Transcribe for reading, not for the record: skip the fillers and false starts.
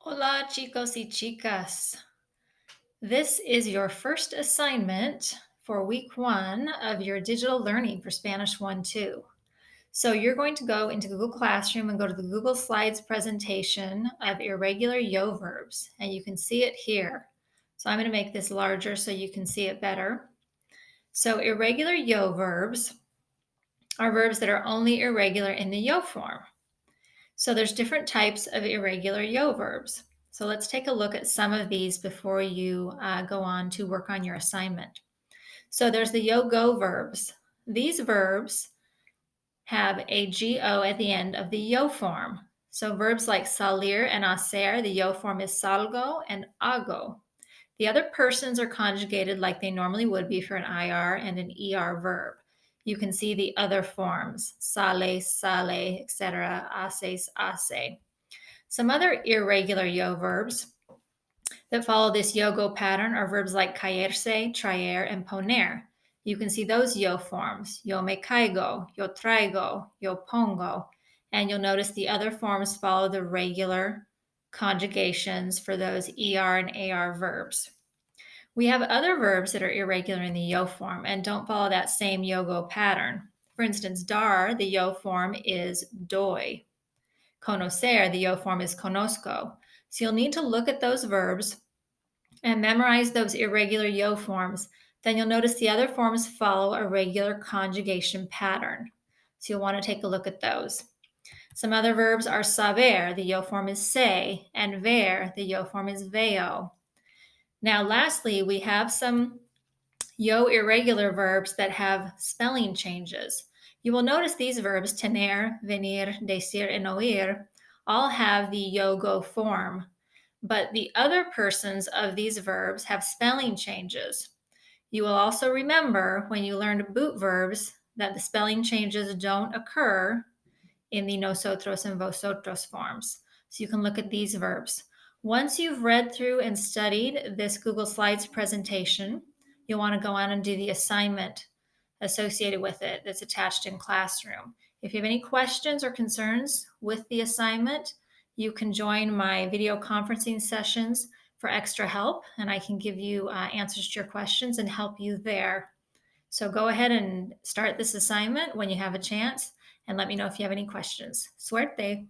Hola, chicos y chicas. This is your first assignment for week 1 of your digital learning for Spanish 1-2. So you're going to go into Google Classroom and go to the Google Slides presentation of irregular yo verbs, and you can see it here. So I'm going to make this larger so you can see it better. So irregular yo verbs are verbs that are only irregular in the yo form. So there's different types of irregular yo verbs. So let's take a look at some of these before you go on to work on your assignment. So there's the yo go verbs. These verbs have a go at the end of the yo form. So verbs like salir and hacer, the yo form is salgo and hago. The other persons are conjugated like they normally would be for an IR and an ER verb. You can see the other forms, sale, sale, etc., haces, hace. Some other irregular yo verbs that follow this yo-go pattern are verbs like caerse, traer, and poner. You can see those yo forms, yo me caigo, yo traigo, yo pongo, and you'll notice the other forms follow the regular conjugations for those ER and AR verbs. We have other verbs that are irregular in the yo form and don't follow that same yo-go pattern. For instance, dar, the yo form is doy. Conocer, the yo form is conozco. So you'll need to look at those verbs and memorize those irregular yo forms. Then you'll notice the other forms follow a regular conjugation pattern. So you'll want to take a look at those. Some other verbs are saber, the yo form is se, and ver, the yo form is veo. Now, lastly, we have some yo irregular verbs that have spelling changes. You will notice these verbs, tener, venir, decir, and oír, all have the yo-go form, but the other persons of these verbs have spelling changes. You will also remember when you learned boot verbs that the spelling changes don't occur in the nosotros and vosotros forms. So you can look at these verbs. Once you've read through and studied this Google Slides presentation, you'll want to go on and do the assignment associated with it that's attached in Classroom. If you have any questions or concerns with the assignment, you can join my video conferencing sessions for extra help, and I can give you answers to your questions and help you there. So go ahead and start this assignment when you have a chance, and let me know if you have any questions. Suerte!